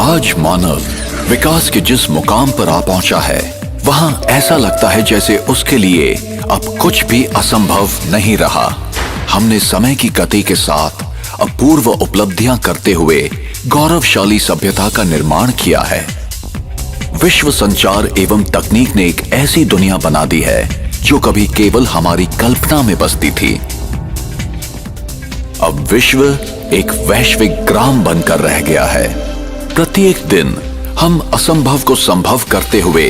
आज मानव विकास के जिस मुकाम पर आ पहुंचा है, वहां ऐसा लगता है जैसे उसके लिए अब कुछ भी असंभव नहीं रहा। हमने समय की गति के साथ अपूर्व उपलब्धियां करते हुए गौरवशाली सभ्यता का निर्माण किया है। विश्व संचार एवं तकनीक ने एक ऐसी दुनिया बना दी है जो कभी केवल हमारी कल्पना में बसती थी। अब विश्व एक वैश्विक ग्राम बनकर रह गया है। प्रत्येक दिन हम असंभव को संभव करते हुए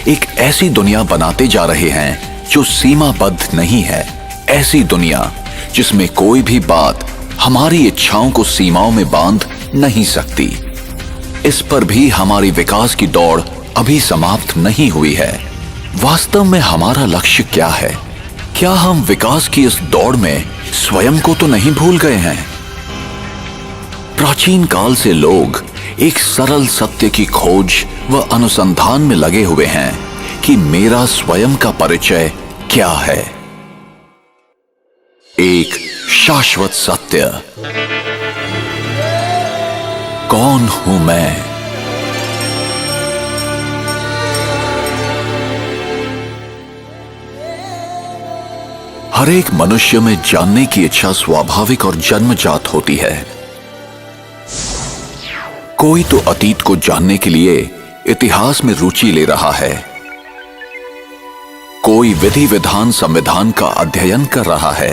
एक ऐसी दुनिया बनाते जा रहे हैं जो सीमाबद्ध नहीं है। ऐसी दुनिया जिसमें कोई भी बात हमारी इच्छाओं को सीमाओं में बांध नहीं सकती। इस पर भी हमारी विकास की दौड़ अभी समाप्त नहीं हुई है। वास्तव में हमारा लक्ष्य क्या है? क्या हम विकास की इस दौड़ में स्वयं को तो नहीं भूल गए हैं? प्राचीन काल से लोग एक सरल सत्य की खोज व अनुसंधान में लगे हुए हैं कि मेरा स्वयं का परिचय क्या है। एक शाश्वत सत्य, कौन हूं मैं? हर एक मनुष्य में जानने की इच्छा स्वाभाविक और जन्मजात होती है। कोई तो अतीत को जानने के लिए इतिहास में रुचि ले रहा है, कोई विधि विधान संविधान का अध्ययन कर रहा है,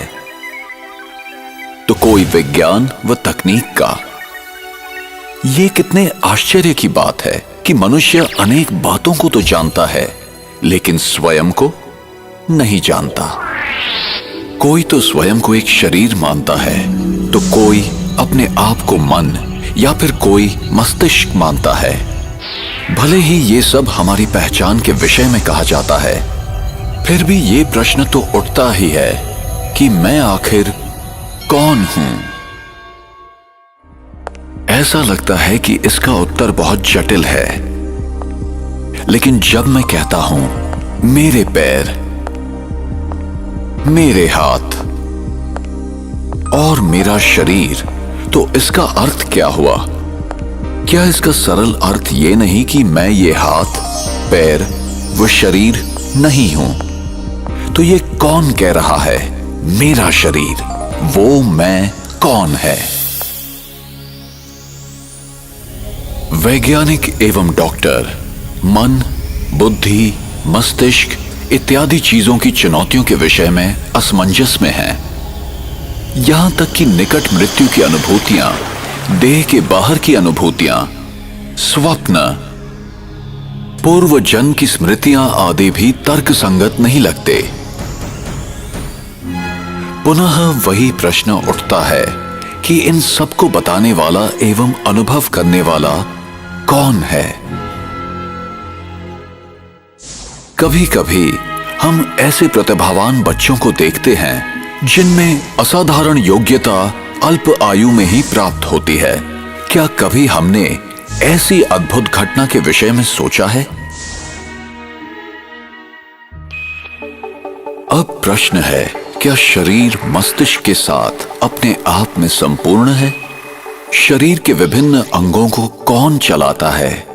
तो कोई विज्ञान व तकनीक का। यह कितने आश्चर्य की बात है कि मनुष्य अनेक बातों को तो जानता है लेकिन स्वयं को नहीं जानता। कोई तो स्वयं को एक शरीर मानता है, तो कोई अपने आप को मन या फिर कोई मस्तिष्क मानता है। भले ही ये सब हमारी पहचान के विषय में कहा जाता है, फिर भी ये प्रश्न तो उठता ही है कि मैं आखिर कौन हूं? ऐसा लगता है कि इसका उत्तर बहुत जटिल है, लेकिन जब मैं कहता हूं मेरे पैर, मेरे हाथ और मेरा शरीर, तो इसका अर्थ क्या हुआ? क्या इसका सरल अर्थ ये नहीं कि मैं ये हाथ, पैर व शरीर नहीं हूं? तो ये कौन कह रहा है मेरा शरीर? वो मैं कौन है? वैज्ञानिक एवं डॉक्टर मन, बुद्धि, मस्तिष्क इत्यादि चीजों की चुनौतियों के विषय में असमंजस में हैं। यहां तक कि निकट मृत्यु की अनुभूतियां, देह के बाहर की अनुभूतियां, स्वप्न, पूर्व जन्म की स्मृतियां आदि भी तर्क संगत नहीं लगते। पुनः वही प्रश्न उठता है कि इन सबको बताने वाला एवं अनुभव करने वाला कौन है? कभी कभी हम ऐसे प्रतिभावान बच्चों को देखते हैं जिनमें असाधारण योग्यता अल्प आयु में ही प्राप्त होती है। क्या कभी हमने ऐसी अद्भुत घटना के विषय में सोचा है? अब प्रश्न है, क्या शरीर मस्तिष्क के साथ अपने आप में संपूर्ण है? शरीर के विभिन्न अंगों को कौन चलाता है?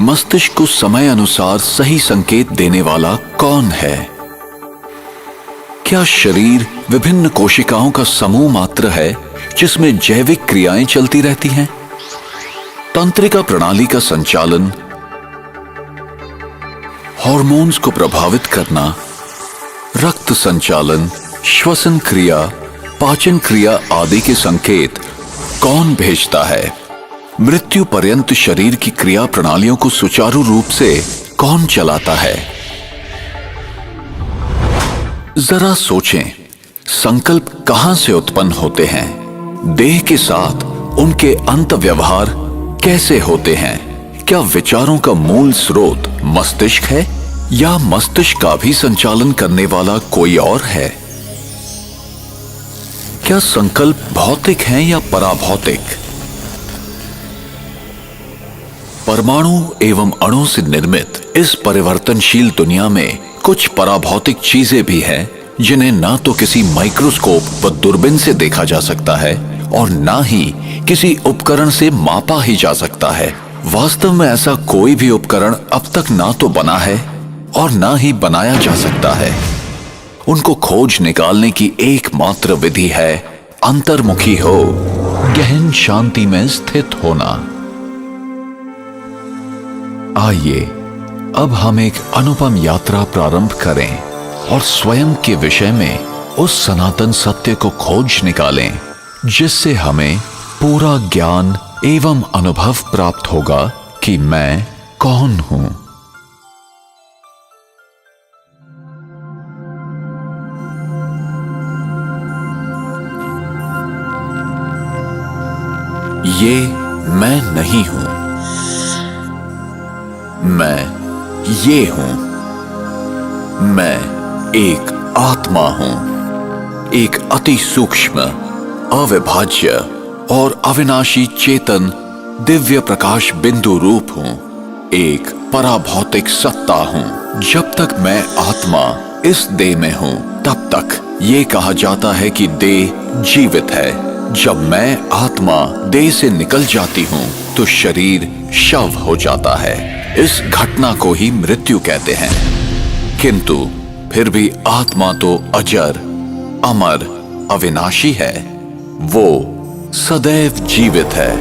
मस्तिष्क को समय अनुसार सही संकेत देने वाला कौन है? क्या शरीर विभिन्न कोशिकाओं का समूह मात्र है जिसमें जैविक क्रियाएं चलती रहती हैं? तंत्रिका प्रणाली का संचालन, हार्मोन्स को प्रभावित करना, रक्त संचालन, श्वसन क्रिया, पाचन क्रिया आदि के संकेत कौन भेजता है? मृत्यु पर्यंत शरीर की क्रिया प्रणालियों को सुचारू रूप से कौन चलाता है? जरा सोचें, संकल्प कहां से उत्पन्न होते हैं? देह के साथ उनके अंत व्यवहार कैसे होते हैं? क्या विचारों का मूल स्रोत मस्तिष्क है या मस्तिष्क का भी संचालन करने वाला कोई और है? क्या संकल्प भौतिक हैं या पराभौतिक? परमाणु एवं अणु से निर्मित इस परिवर्तनशील दुनिया में कुछ पराभौतिक चीजें भी हैं जिन्हें ना तो किसी माइक्रोस्कोप व दूरबीन से देखा जा सकता है और ना ही किसी उपकरण से मापा ही जा सकता है। वास्तव में ऐसा कोई भी उपकरण अब तक ना तो बना है और ना ही बनाया जा सकता है। उनको खोज निकालने की एकमात्र विधि है अंतर्मुखी हो, गहन शांति में स्थित होना। आइए अब हम एक अनुपम यात्रा प्रारंभ करें और स्वयं के विषय में उस सनातन सत्य को खोज निकालें जिससे हमें पूरा ज्ञान एवं अनुभव प्राप्त होगा कि मैं कौन हूं। ये मैं नहीं हूं, मैं ये हूं। मैं एक आत्मा हूं, एक अति सूक्ष्म, अविभाज्य और अविनाशी चेतन दिव्य प्रकाश बिंदु रूप हूं, एक पराभौतिक सत्ता हूं। जब तक मैं आत्मा इस देह में हूं तब तक ये कहा जाता है कि देह जीवित है। जब मैं आत्मा देह से निकल जाती हूं तो शरीर शव हो जाता है। इस घटना को ही मृत्यु कहते हैं। किंतु फिर भी आत्मा तो अजर, अमर, अविनाशी है। वो सदैव जीवित है।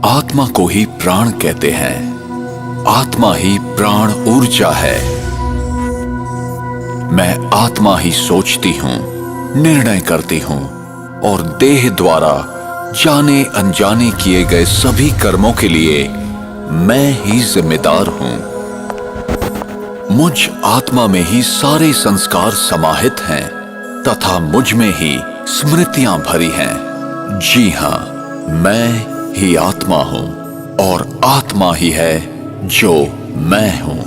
आत्मा को ही प्राण कहते हैं। आत्मा ही प्राण ऊर्जा है। मैं आत्मा ही सोचती हूं, निर्णय करती हूं और देह द्वारा जाने अनजाने किए गए सभी कर्मों के लिए मैं ही जिम्मेदार हूं। मुझ आत्मा में ही सारे संस्कार समाहित हैं तथा मुझ में ही स्मृतियां भरी हैं। जी हां, मैं ही आत्मा हूं और आत्मा ही है जो मैं हूं।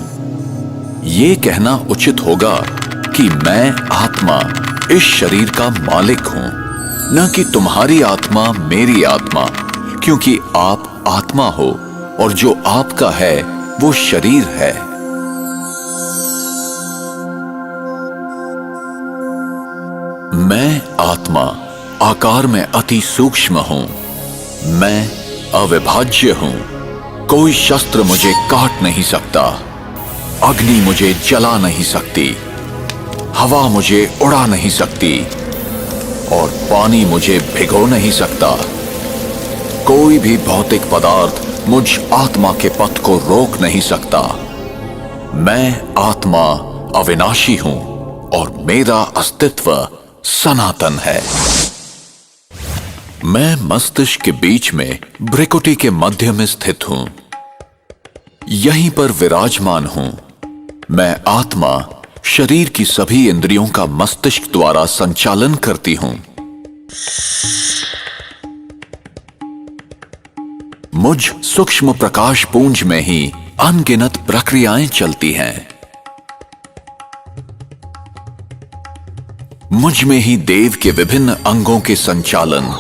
ये कहना उचित होगा कि मैं आत्मा इस शरीर का मालिक हूं, न कि तुम्हारी आत्मा मेरी आत्मा, क्योंकि आप आत्मा हो और जो आपका है वो शरीर है। मैं आत्मा आकार में अति सूक्ष्म हूं। मैं अविभाज्य हूं। कोई शस्त्र मुझे काट नहीं सकता, अग्नि मुझे जला नहीं सकती, हवा मुझे उड़ा नहीं सकती और पानी मुझे भिगो नहीं सकता। कोई भी भौतिक पदार्थ मुझ आत्मा के पथ को रोक नहीं सकता। मैं आत्मा अविनाशी हूं और मेरा अस्तित्व सनातन है। मैं मस्तिष्क के बीच में भ्रिकुटी के मध्य में स्थित हूं। यहीं पर विराजमान हूं। मैं आत्मा शरीर की सभी इंद्रियों का मस्तिष्क द्वारा संचालन करती हूं। मुझ सूक्ष्म प्रकाश पुंज में ही अनगिनत प्रक्रियाएं चलती हैं। मुझ में ही देव के विभिन्न अंगों के संचालन,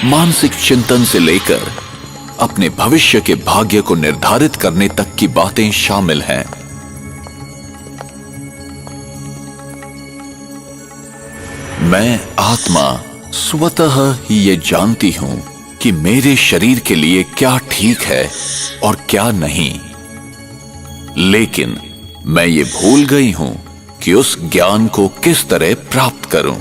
मानसिक चिंतन से लेकर अपने भविष्य के भाग्य को निर्धारित करने तक की बातें शामिल हैं। मैं आत्मा स्वतः ही ये जानती हूं कि मेरे शरीर के लिए क्या ठीक है और क्या नहीं, लेकिन मैं ये भूल गई हूं कि उस ज्ञान को किस तरह प्राप्त करूं।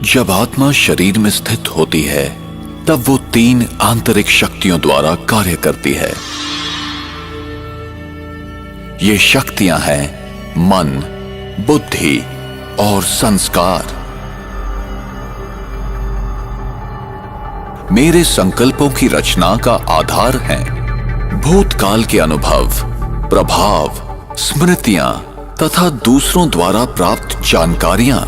जब आत्मा शरीर में स्थित होती है तब वो 3 आंतरिक शक्तियों द्वारा कार्य करती है। ये शक्तियां हैं मन, बुद्धि और संस्कार। मेरे संकल्पों की रचना का आधार है भूतकाल के अनुभव, प्रभाव, स्मृतियां तथा दूसरों द्वारा प्राप्त जानकारियां।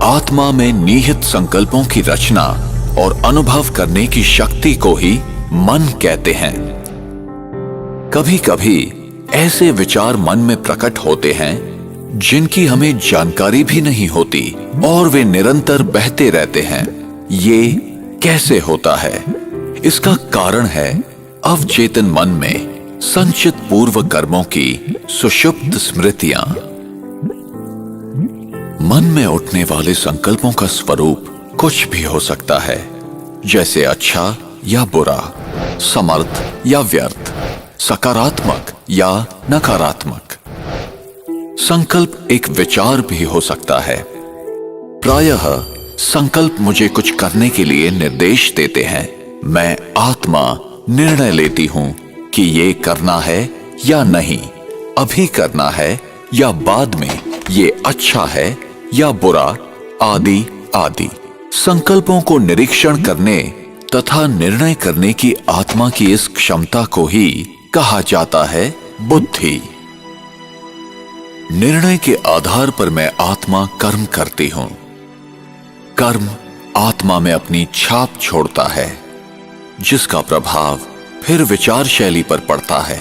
आत्मा में निहित संकल्पों की रचना और अनुभव करने की शक्ति को ही मन कहते हैं। कभी कभी ऐसे विचार मन में प्रकट होते हैं जिनकी हमें जानकारी भी नहीं होती और वे निरंतर बहते रहते हैं। ये कैसे होता है? इसका कारण है अवचेतन मन में संचित पूर्व कर्मों की सुषुप्त स्मृतियां। मन में उठने वाले संकल्पों का स्वरूप कुछ भी हो सकता है, जैसे अच्छा या बुरा, समर्थ या व्यर्थ, सकारात्मक या नकारात्मक। संकल्प एक विचार भी हो सकता है। प्रायः संकल्प मुझे कुछ करने के लिए निर्देश देते हैं। मैं आत्मा निर्णय लेती हूं कि ये करना है या नहीं, अभी करना है या बाद में, ये अच्छा है या बुरा, आदि आदि। संकल्पों को निरीक्षण करने तथा निर्णय करने की आत्मा की इस क्षमता को ही कहा जाता है बुद्धि। निर्णय के आधार पर मैं आत्मा कर्म करती हूं। कर्म आत्मा में अपनी छाप छोड़ता है, जिसका प्रभाव फिर विचार शैली पर पड़ता है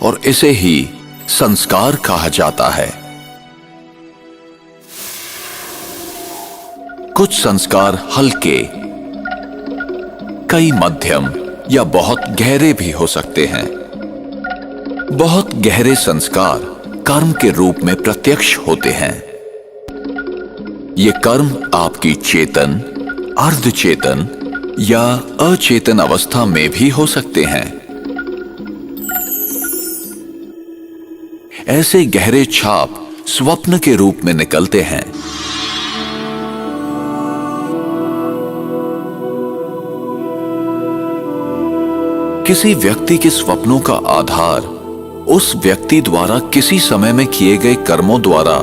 और इसे ही संस्कार कहा जाता है। कुछ संस्कार हल्के, कई मध्यम या बहुत गहरे भी हो सकते हैं। बहुत गहरे संस्कार कर्म के रूप में प्रत्यक्ष होते हैं। ये कर्म आपकी चेतन, अर्धचेतन या अचेतन अवस्था में भी हो सकते हैं। ऐसे गहरे छाप स्वप्न के रूप में निकलते हैं। किसी व्यक्ति के स्वप्नों का आधार उस व्यक्ति द्वारा किसी समय में किए गए कर्मों द्वारा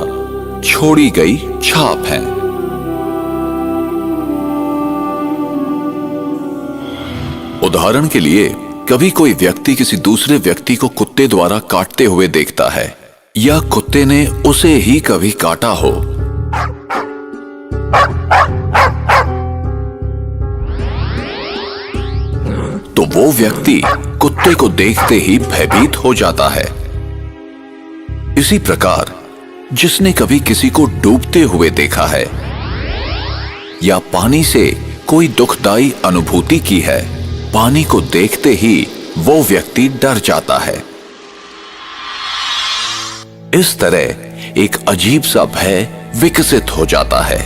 छोड़ी गई छाप है। उदाहरण के लिए, कभी कोई व्यक्ति किसी दूसरे व्यक्ति को कुत्ते द्वारा काटते हुए देखता है या कुत्ते ने उसे ही कभी काटा हो, तो वो व्यक्ति कुत्ते को देखते ही भयभीत हो जाता है। इसी प्रकार जिसने कभी किसी को डूबते हुए देखा है या पानी से कोई दुखदाई अनुभूति की है, पानी को देखते ही वो व्यक्ति डर जाता है। इस तरह एक अजीब सा भय विकसित हो जाता है।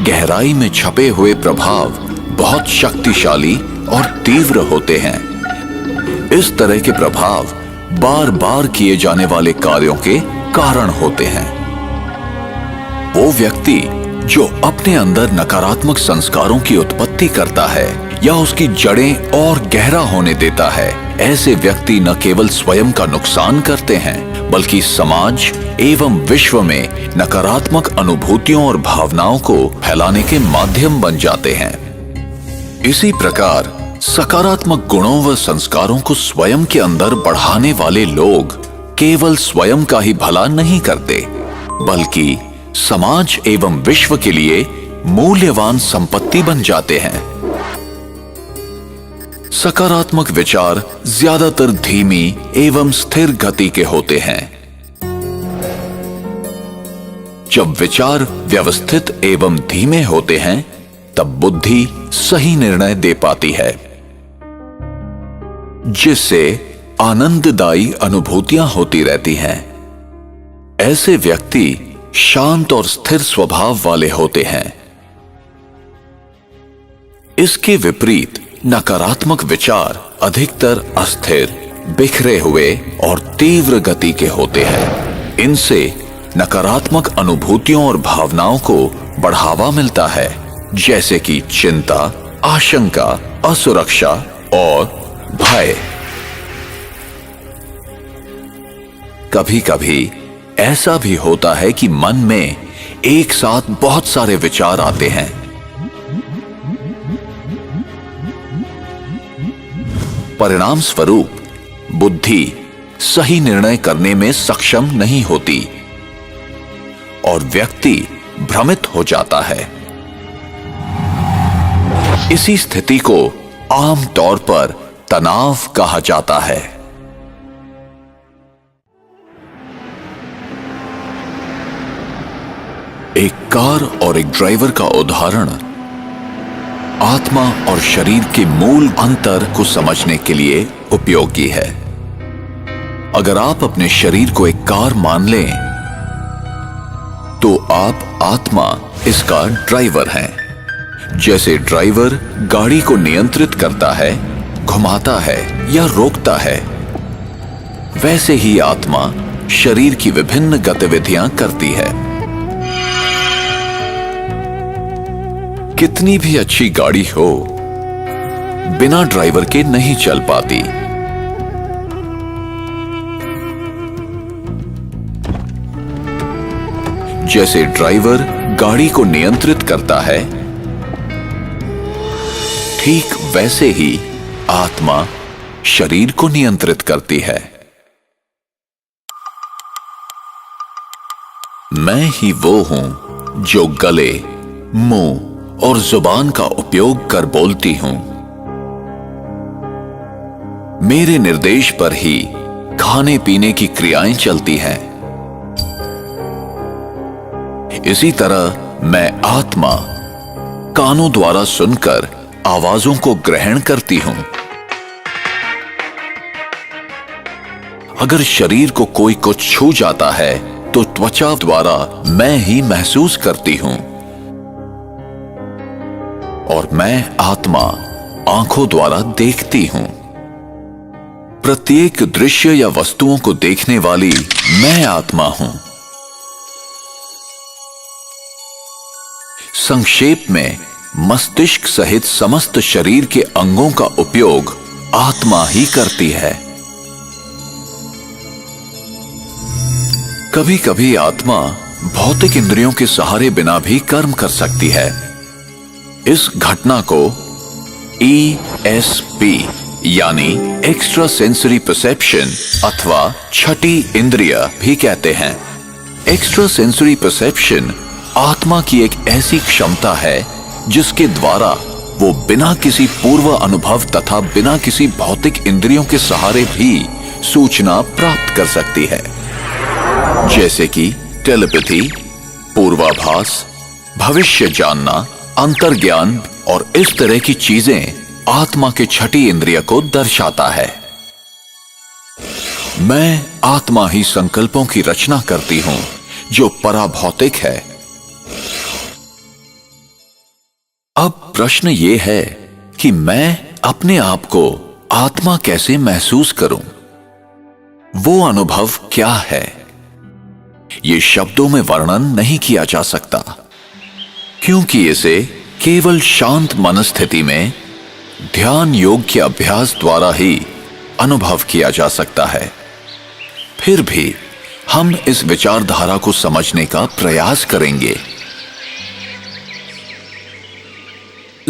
गहराई में छपे हुए प्रभाव बहुत शक्तिशाली और तीव्र होते हैं। इस तरह के प्रभाव बार बार किए जाने वाले कार्यों के कारण होते हैं। वो व्यक्ति जो अपने अंदर नकारात्मक संस्कारों की उत्पत्ति करता है या उसकी जड़ें और गहरा होने देता है, ऐसे व्यक्ति न केवल स्वयं का नुकसान करते हैं, बल्कि समाज एवं विश्व में नकारात्मक अनुभूतियों और भावनाओं को फैलाने के माध्यम बन जाते हैं। इसी प्रकार सकारात्मक गुणों व संस्कारों को स्वयं के अंदर बढ़ाने वाले लोग केवल स्वयं का ही भला नहीं करते, बल्कि समाज एवं विश्व के लिए मूल्यवान संपत्ति बन जाते हैं। सकारात्मक विचार ज्यादातर धीमी एवं स्थिर गति के होते हैं। जब विचार व्यवस्थित एवं धीमे होते हैं, तब बुद्धि सही निर्णय दे पाती है, जिससे आनंददायी अनुभूतियां होती रहती हैं। ऐसे व्यक्ति शांत और स्थिर स्वभाव वाले होते हैं। इसके विपरीत नकारात्मक विचार अधिकतर अस्थिर, बिखरे हुए और तीव्र गति के होते हैं। इनसे नकारात्मक अनुभूतियों और भावनाओं को बढ़ावा मिलता है, जैसे कि चिंता, आशंका, असुरक्षा और भय। कभी कभी ऐसा भी होता है कि मन में एक साथ बहुत सारे विचार आते हैं। परिणाम स्वरूप बुद्धि सही निर्णय करने में सक्षम नहीं होती और व्यक्ति भ्रमित हो जाता है। इसी स्थिति को आम तौर पर तनाव कहा जाता है। एक कार और एक ड्राइवर का उदाहरण आत्मा और शरीर के मूल अंतर को समझने के लिए उपयोगी है। अगर आप अपने शरीर को एक कार मान लें, तो आप आत्मा इसका ड्राइवर हैं। जैसे ड्राइवर गाड़ी को नियंत्रित करता है, घुमाता है या रोकता है, वैसे ही आत्मा शरीर की विभिन्न गतिविधियां करती है। कितनी भी अच्छी गाड़ी हो, बिना ड्राइवर के नहीं चल पाती। जैसे ड्राइवर गाड़ी को नियंत्रित करता है, ठीक वैसे ही आत्मा शरीर को नियंत्रित करती है। मैं ही वो हूं जो गले, मुंह और जुबान का उपयोग कर बोलती हूं। मेरे निर्देश पर ही खाने पीने की क्रियाएं चलती हैं। इसी तरह मैं आत्मा कानों द्वारा सुनकर आवाजों को ग्रहण करती हूं। अगर शरीर को कोई कुछ छू जाता है तो त्वचा द्वारा मैं ही महसूस करती हूं, और मैं आत्मा आंखों द्वारा देखती हूं। प्रत्येक दृश्य या वस्तुओं को देखने वाली मैं आत्मा हूं। संक्षेप में, मस्तिष्क सहित समस्त शरीर के अंगों का उपयोग आत्मा ही करती है। कभी कभी आत्मा भौतिक इंद्रियों के सहारे बिना भी कर्म कर सकती है। इस घटना को ESP यानी एक्स्ट्रा सेंसरी परसेप्शन अथवा छठी इंद्रिय भी कहते हैं। एक्स्ट्रा सेंसरी परसेप्शन आत्मा की एक ऐसी क्षमता है जिसके द्वारा वो बिना किसी पूर्व अनुभव तथा बिना किसी भौतिक इंद्रियों के सहारे भी सूचना प्राप्त कर सकती है। जैसे कि टेलीपैथी, पूर्वाभास, भविष्य जानना, अंतर्ज्ञान और इस तरह की चीजें आत्मा के छठी इंद्रिय को दर्शाता है। मैं आत्मा ही संकल्पों की रचना करती हूं जो पराभौतिक है। अब प्रश्न यह है कि मैं अपने आप को आत्मा कैसे महसूस करूं? वो अनुभव क्या है? ये शब्दों में वर्णन नहीं किया जा सकता, क्योंकि इसे केवल शांत मनस्थिति में ध्यान योग के अभ्यास द्वारा ही अनुभव किया जा सकता है। फिर भी हम इस विचारधारा को समझने का प्रयास करेंगे।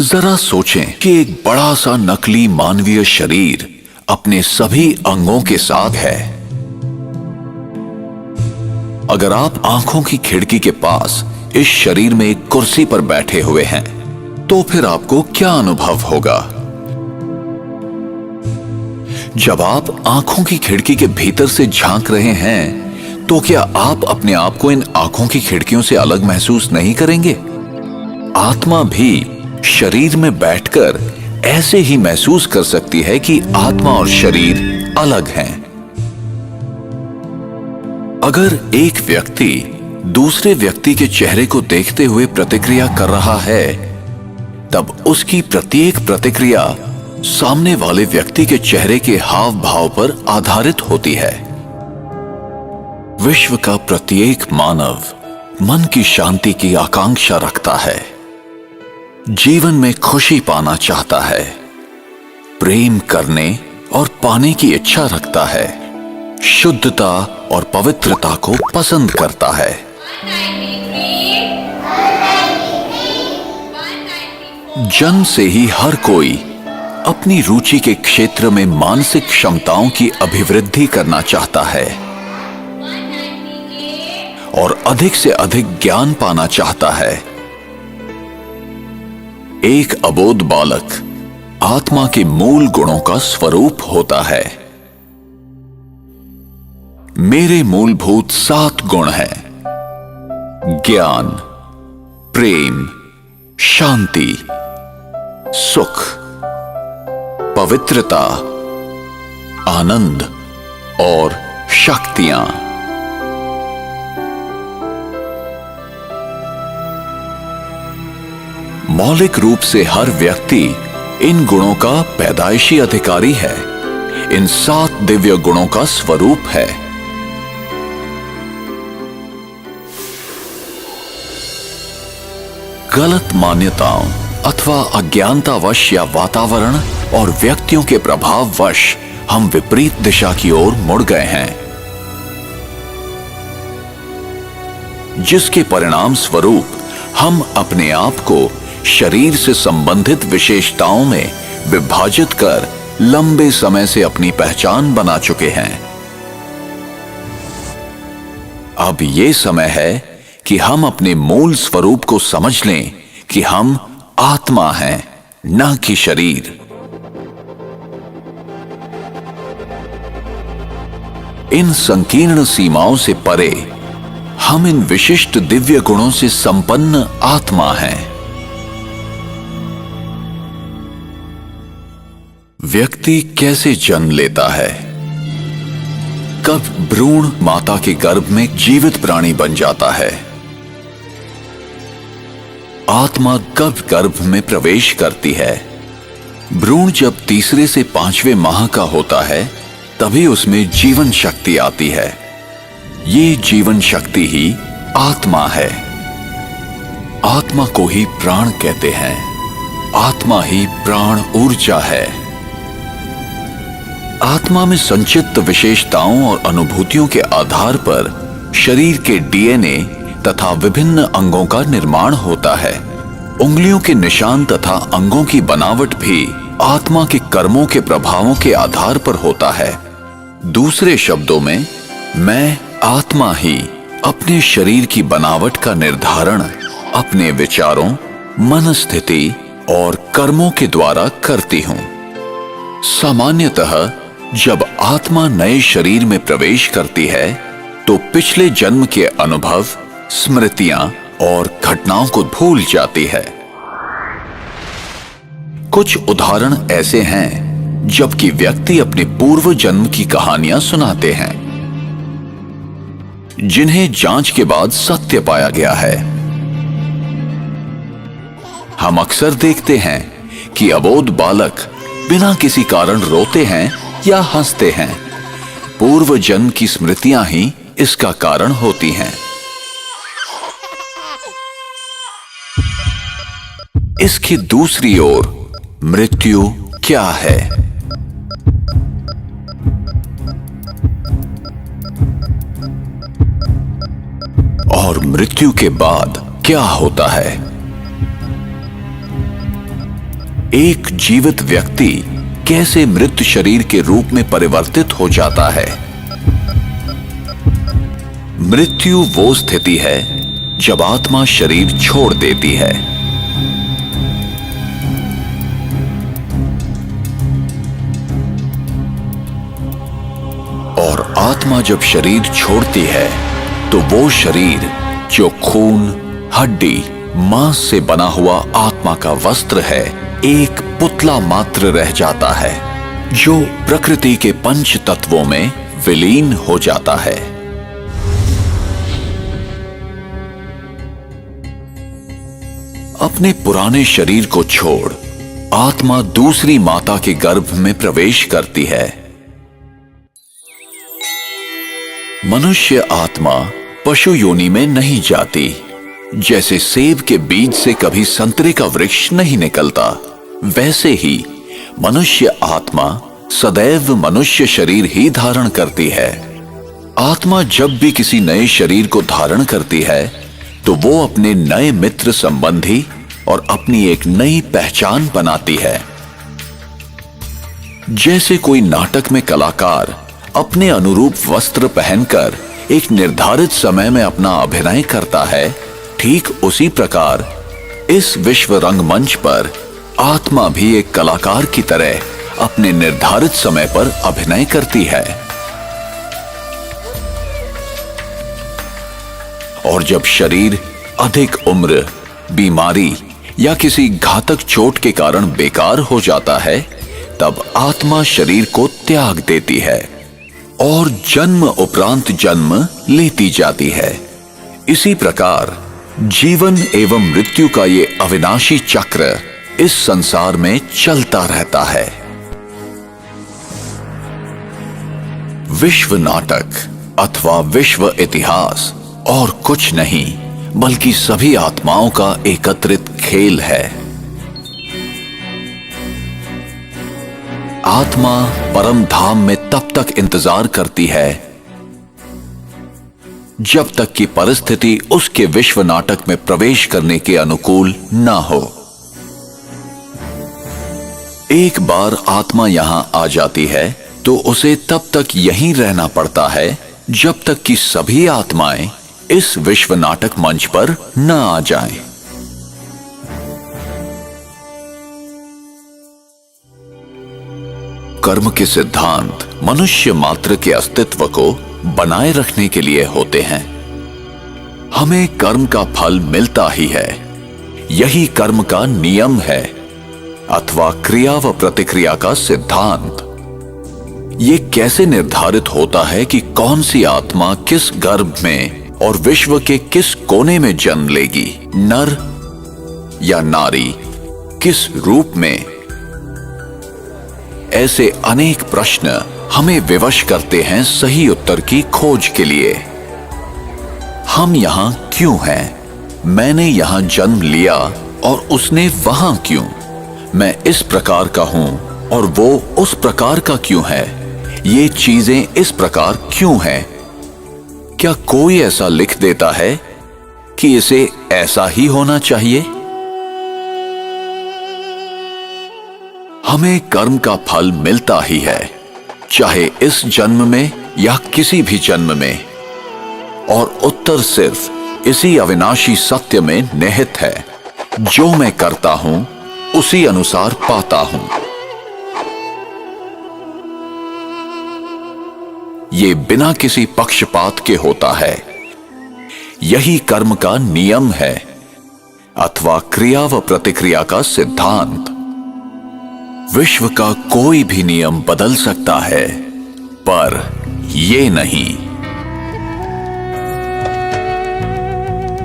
जरा सोचें कि एक बड़ा सा नकली मानवीय शरीर अपने सभी अंगों के साथ है। अगर आप आंखों की खिड़की के पास इस शरीर में एक कुर्सी पर बैठे हुए हैं, तो फिर आपको क्या अनुभव होगा? जब आप आंखों की खिड़की के भीतर से झांक रहे हैं, तो क्या आप अपने आप को इन आंखों की खिड़कियों से अलग महसूस नहीं करेंगे? आत्मा भी शरीर में बैठकर ऐसे ही महसूस कर सकती है कि आत्मा और शरीर अलग हैं। अगर एक व्यक्ति दूसरे व्यक्ति के चेहरे को देखते हुए प्रतिक्रिया कर रहा है, तब उसकी प्रत्येक प्रतिक्रिया सामने वाले व्यक्ति के चेहरे के हाव भाव पर आधारित होती है। विश्व का प्रत्येक मानव मन की शांति की आकांक्षा रखता है, जीवन में खुशी पाना चाहता है, प्रेम करने और पाने की इच्छा रखता है, शुद्धता और पवित्रता को पसंद करता है। जन्म से ही हर कोई अपनी रुचि के क्षेत्र में मानसिक क्षमताओं की अभिवृद्धि करना चाहता है और अधिक से अधिक ज्ञान पाना चाहता है। एक अबोध बालक आत्मा के मूल गुणों का स्वरूप होता है। मेरे मूलभूत 7 गुण हैं: ज्ञान, प्रेम, शांति, सुख, पवित्रता, आनंद और शक्तियां। मौलिक रूप से हर व्यक्ति इन गुणों का पैदाइशी अधिकारी है। इन 7 दिव्य गुणों का स्वरूप है। गलत मान्यताओं अथवा अज्ञानतावश या वातावरण और व्यक्तियों के प्रभाववश हम विपरीत दिशा की ओर मुड़ गए हैं, जिसके परिणाम स्वरूप हम अपने आप को शरीर से संबंधित विशेषताओं में विभाजित कर लंबे समय से अपनी पहचान बना चुके हैं। अब यह समय है कि हम अपने मूल स्वरूप को समझ लें कि हम आत्मा हैं, न कि शरीर। इन संकीर्ण सीमाओं से परे हम इन विशिष्ट दिव्य गुणों से संपन्न आत्मा हैं। व्यक्ति कैसे जन्म लेता है? कब भ्रूण माता के गर्भ में जीवित प्राणी बन जाता है? आत्मा कब गर्भ में प्रवेश करती है? भ्रूण जब तीसरे से 5वें माह का होता है तभी उसमें जीवन शक्ति आती है। ये जीवन शक्ति ही आत्मा है। आत्मा को ही प्राण कहते हैं। आत्मा ही प्राण ऊर्जा है। आत्मा में संचित विशेषताओं और अनुभूतियों के आधार पर शरीर के डीएनए तथा विभिन्न अंगों का निर्माण होता है। उंगलियों के निशान तथा अंगों की बनावट भी आत्मा के कर्मों के प्रभावों के आधार पर होता है। दूसरे शब्दों में, मैं आत्मा ही अपने शरीर की बनावट का निर्धारण अपने विचारों, मनस्थिति और कर्मों के द्वारा करती हूं। सामान्यतः जब आत्मा नए शरीर में प्रवेश करती है तो पिछले जन्म के अनुभव, स्मृतियां और घटनाओं को भूल जाती है। कुछ उदाहरण ऐसे हैं जबकि व्यक्ति अपने पूर्व जन्म की कहानियां सुनाते हैं, जिन्हें जांच के बाद सत्य पाया गया है। हम अक्सर देखते हैं कि अबोध बालक बिना किसी कारण रोते हैं या हंसते हैं। पूर्व जन्म की स्मृतियां ही इसका कारण होती हैं। इसकी दूसरी ओर मृत्यु क्या है? और मृत्यु के बाद क्या होता है? एक जीवित व्यक्ति कैसे मृत शरीर के रूप में परिवर्तित हो जाता है? मृत्यु वो स्थिति है जब आत्मा शरीर छोड़ देती है। और आत्मा जब शरीर छोड़ती है तो वो शरीर जो खून, हड्डी, मांस से बना हुआ आत्मा का वस्त्र है, एक पुतला मात्र रह जाता है जो प्रकृति के पंच तत्वों में विलीन हो जाता है। अपने पुराने शरीर को छोड़ आत्मा दूसरी माता के गर्भ में प्रवेश करती है। मनुष्य आत्मा पशु योनि में नहीं जाती। जैसे सेब के बीज से कभी संतरे का वृक्ष नहीं निकलता, वैसे ही मनुष्य आत्मा सदैव मनुष्य शरीर ही धारण करती है। आत्मा जब भी किसी नए शरीर को धारण करती है तो वो अपने नए मित्र, संबंधी और अपनी एक नई पहचान बनाती है। जैसे कोई नाटक में कलाकार अपने अनुरूप वस्त्र पहनकर एक निर्धारित समय में अपना अभिनय करता है, ठीक उसी प्रकार इस विश्व रंगमंच पर आत्मा भी एक कलाकार की तरह अपने निर्धारित समय पर अभिनय करती है। और जब शरीर अधिक उम्र, बीमारी या किसी घातक चोट के कारण बेकार हो जाता है, तब आत्मा शरीर को त्याग देती है और जन्म उपरांत जन्म लेती जाती है। इसी प्रकार जीवन एवं मृत्यु का ये अविनाशी चक्र इस संसार में चलता रहता है। विश्व नाटक अथवा विश्व इतिहास और कुछ नहीं बल्कि सभी आत्माओं का एकत्रित खेल है। आत्मा परम धाम में तब तक इंतजार करती है जब तक कि परिस्थिति उसके विश्व नाटक में प्रवेश करने के अनुकूल ना हो। एक बार आत्मा यहां आ जाती है तो उसे तब तक यहीं रहना पड़ता है जब तक कि सभी आत्माएं इस विश्व नाटक मंच पर न आ जाएं। कर्म के सिद्धांत मनुष्य मात्र के अस्तित्व को बनाए रखने के लिए होते हैं। हमें कर्म का फल मिलता ही है, यही कर्म का नियम है अथवा क्रिया व प्रतिक्रिया का सिद्धांत। ये कैसे निर्धारित होता है कि कौन सी आत्मा किस गर्भ में और विश्व के किस कोने में जन्म लेगी, नर या नारी, किस रूप में? ऐसे अनेक प्रश्न हमें विवश करते हैं सही उत्तर की खोज के लिए। हम यहां क्यों हैं? मैंने यहां जन्म लिया और उसने वहां क्यों? मैं इस प्रकार का हूं और वो उस प्रकार का क्यों है? ये चीजें इस प्रकार क्यों हैं? क्या कोई ऐसा लिख देता है कि इसे ऐसा ही होना चाहिए? हमें कर्म का फल मिलता ही है, चाहे इस जन्म में या किसी भी जन्म में, और उत्तर सिर्फ इसी अविनाशी सत्य में निहित है। जो मैं करता हूं उसी अनुसार पाता हूं। ये बिना किसी पक्षपात के होता है। यही कर्म का नियम है अथवा क्रिया व प्रतिक्रिया का सिद्धांत। विश्व का कोई भी नियम बदल सकता है, पर ये नहीं।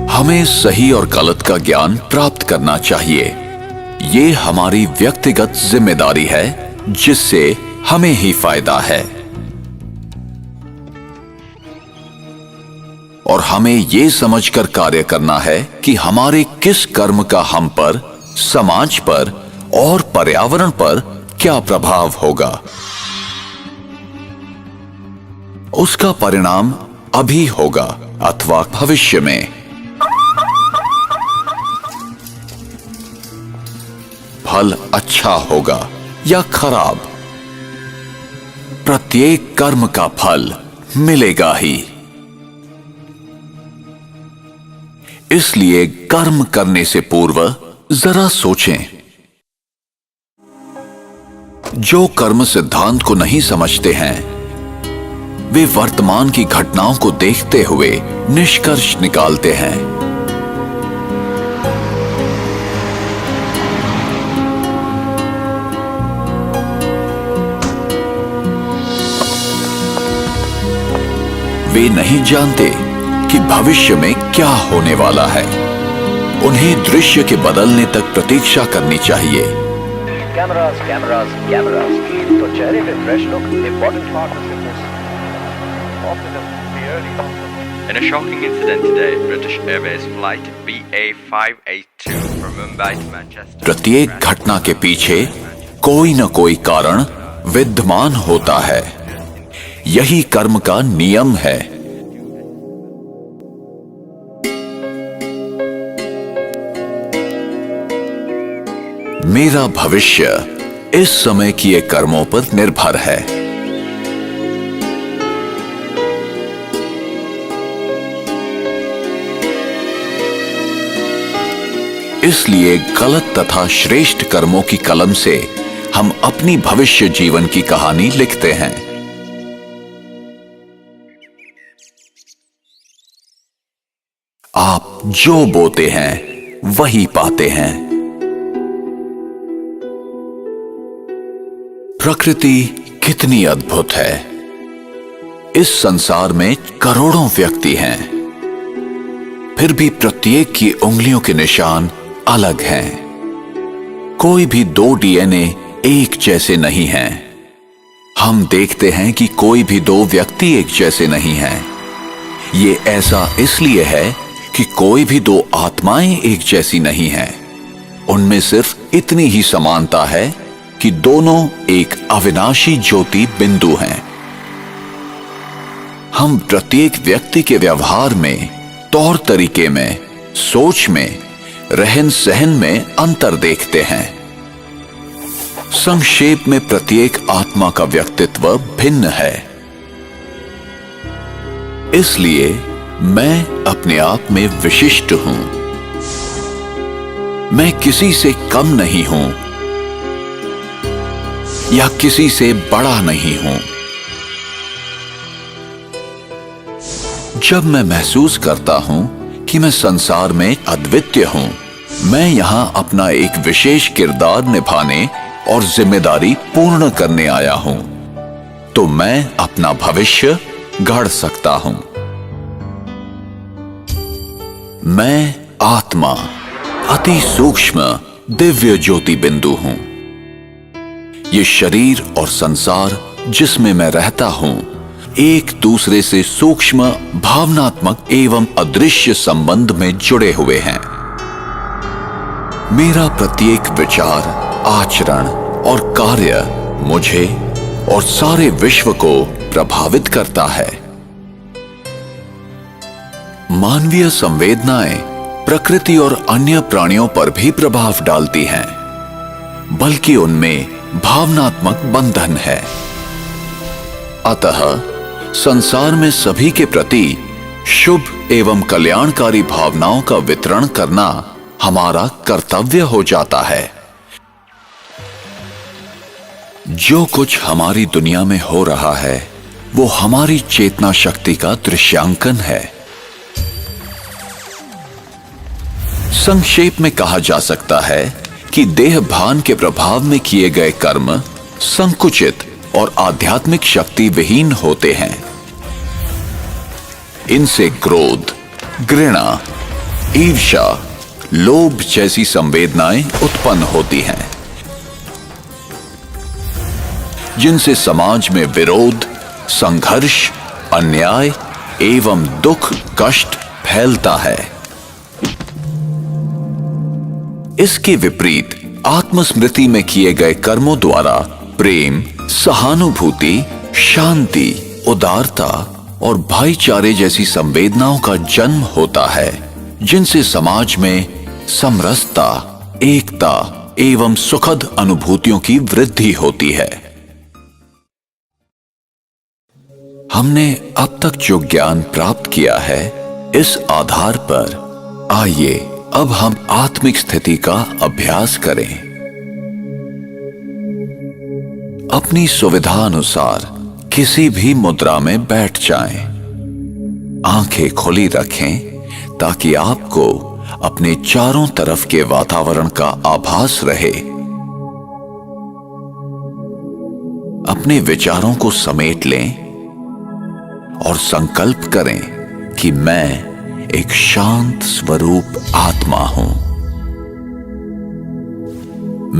हमें सही और गलत का ज्ञान प्राप्त करना चाहिए। ये हमारी व्यक्तिगत जिम्मेदारी है जिससे हमें ही फायदा है। और हमें ये समझकर कार्य करना है कि हमारे किस कर्म का हम पर, समाज पर और पर्यावरण पर क्या प्रभाव होगा। उसका परिणाम अभी होगा अथवा भविष्य में। फल अच्छा होगा या खराब, प्रत्येक कर्म का फल मिलेगा ही। इसलिए कर्म करने से पूर्व जरा सोचें। जो कर्म सिद्धांत को नहीं समझते हैं, वे वर्तमान की घटनाओं को देखते हुए निष्कर्ष निकालते हैं। वे नहीं जानते कि भविष्य में क्या होने वाला है। उन्हें दृश्य के बदलने तक प्रतीक्षा करनी चाहिए। कैमरास कैमरास कैमरास तो चेहरे पे fresh look important part of fitness. In a shocking incident today, British Airways flight BA582 from Mumbai to Manchester. प्रत्येक घटना के पीछे कोई न कोई कारण विद्यमान होता है। यही कर्म का नियम है। मेरा भविष्य इस समय किए कर्मों पर निर्भर है। इसलिए गलत तथा श्रेष्ठ कर्मों की कलम से हम अपनी भविष्य जीवन की कहानी लिखते हैं। आप जो बोते हैं वही पाते हैं। प्रकृति कितनी अद्भुत है। इस संसार में करोड़ों व्यक्ति हैं, फिर भी प्रत्येक की उंगलियों के निशान अलग हैं। कोई भी दो डीएनए एक जैसे नहीं हैं। हम देखते हैं कि कोई भी दो व्यक्ति एक जैसे नहीं हैं। ये ऐसा इसलिए है कि कोई भी दो आत्माएं एक जैसी नहीं हैं। उनमें सिर्फ इतनी ही समानता है कि दोनों एक अविनाशी ज्योति बिंदु हैं। हम प्रत्येक व्यक्ति के व्यवहार में, तौर तरीके में, सोच में, रहन सहन में अंतर देखते हैं। संक्षेप में प्रत्येक आत्मा का व्यक्तित्व भिन्न है। इसलिए मैं अपने आप में विशिष्ट हूं। मैं किसी से कम नहीं हूं या किसी से बड़ा नहीं हूं। जब मैं महसूस करता हूं कि मैं संसार में अद्वितीय हूं, मैं यहां अपना एक विशेष किरदार निभाने और जिम्मेदारी पूर्ण करने आया हूं, तो मैं अपना भविष्य गढ़ सकता हूं। मैं आत्मा, अति सूक्ष्म दिव्य ज्योति बिंदु हूं। ये शरीर और संसार जिसमें मैं रहता हूं, एक दूसरे से सूक्ष्म, भावनात्मक एवं अदृश्य संबंध में जुड़े हुए हैं। मेरा प्रत्येक विचार, आचरण और कार्य मुझे और सारे विश्व को प्रभावित करता है। मानवीय संवेदनाएं प्रकृति और अन्य प्राणियों पर भी प्रभाव डालती हैं, बल्कि उनमें भावनात्मक बंधन है। अतः संसार में सभी के प्रति शुभ एवं कल्याणकारी भावनाओं का वितरण करना हमारा कर्तव्य हो जाता है। जो कुछ हमारी दुनिया में हो रहा है, वो हमारी चेतना शक्ति का दृश्यांकन है। संक्षेप में कहा जा सकता है कि देह भान के प्रभाव में किए गए कर्म संकुचित और आध्यात्मिक शक्ति विहीन होते हैं। इनसे क्रोध, घृणा, ईर्ष्या, लोभ जैसी संवेदनाएं उत्पन्न होती हैं, जिनसे समाज में विरोध, संघर्ष, अन्याय एवं दुख, कष्ट फैलता है। इसके विपरीत आत्मस्मृति में किए गए कर्मों द्वारा प्रेम, सहानुभूति, शांति, उदारता और भाईचारे जैसी संवेदनाओं का जन्म होता है, जिनसे समाज में समरसता, एकता एवं सुखद अनुभूतियों की वृद्धि होती है। हमने अब तक जो ज्ञान प्राप्त किया है, इस आधार पर आइए अब हम आत्मिक स्थिति का अभ्यास करें। अपनी सुविधा अनुसार किसी भी मुद्रा में बैठ जाएं। आंखें खुली रखें ताकि आपको अपने चारों तरफ के वातावरण का आभास रहे। अपने विचारों को समेट लें और संकल्प करें कि मैं एक शांत स्वरूप आत्मा हूं।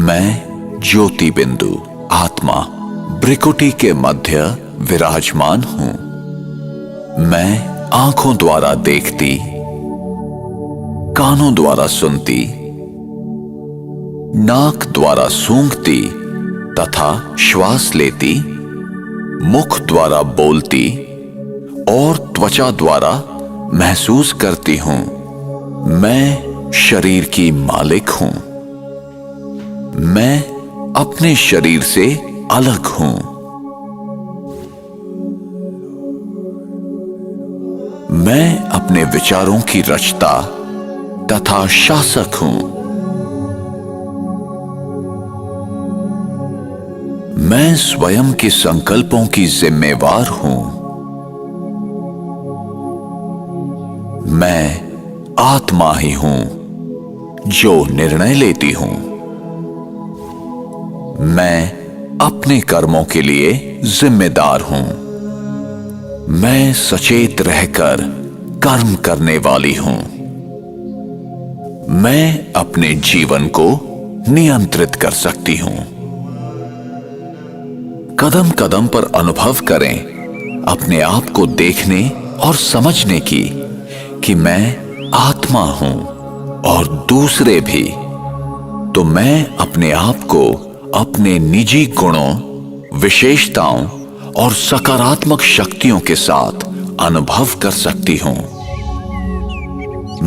मैं ज्योति बिंदु आत्मा भ्रिकुटी के मध्य विराजमान हूं। मैं आंखों द्वारा देखती, कानों द्वारा सुनती, नाक द्वारा सूंघती तथा श्वास लेती, मुख द्वारा बोलती और त्वचा द्वारा महसूस करती हूं। मैं शरीर की मालिक हूं। मैं अपने शरीर से अलग हूं। मैं अपने विचारों की रचता तथा शासक हूं। मैं स्वयं के संकल्पों की जिम्मेवार हूं। मैं आत्मा ही हूं जो निर्णय लेती हूं। मैं अपने कर्मों के लिए जिम्मेदार हूं। मैं सचेत रहकर कर्म करने वाली हूं। मैं अपने जीवन को नियंत्रित कर सकती हूं। कदम कदम पर अनुभव करें अपने आप को देखने और समझने की कि मैं आत्मा हूं और दूसरे भी। तो मैं अपने आप को अपने निजी गुणों, विशेषताओं और सकारात्मक शक्तियों के साथ अनुभव कर सकती हूं।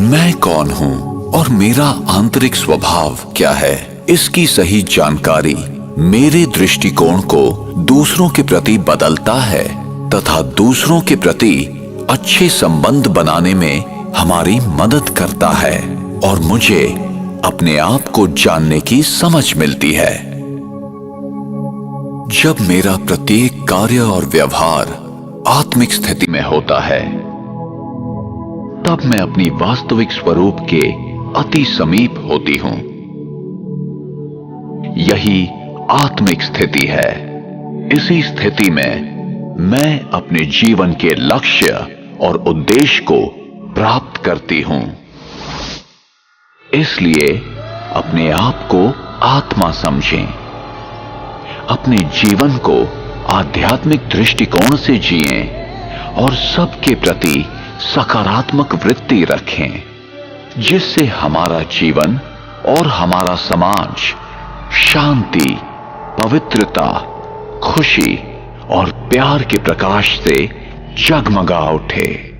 मैं कौन हूं और मेरा आंतरिक स्वभाव क्या है, इसकी सही जानकारी मेरे दृष्टिकोण को दूसरों के प्रति बदलता है तथा दूसरों के प्रति अच्छे संबंध बनाने में हमारी मदद करता है और मुझे अपने आप को जानने की समझ मिलती है। जब मेरा प्रत्येक कार्य और व्यवहार आत्मिक स्थिति में होता है, तब मैं अपनी वास्तविक स्वरूप के अति समीप होती हूं। यही आत्मिक स्थिति है। इसी स्थिति में मैं अपने जीवन के लक्ष्य और उद्देश्य को प्राप्त करती हूं। इसलिए अपने आप को आत्मा समझें। अपने जीवन को आध्यात्मिक दृष्टिकोण से जिएं और सबके प्रति सकारात्मक वृत्ति रखें, जिससे हमारा जीवन और हमारा समाज शांति, पवित्रता, खुशी और प्यार के प्रकाश से जगमगा उठे।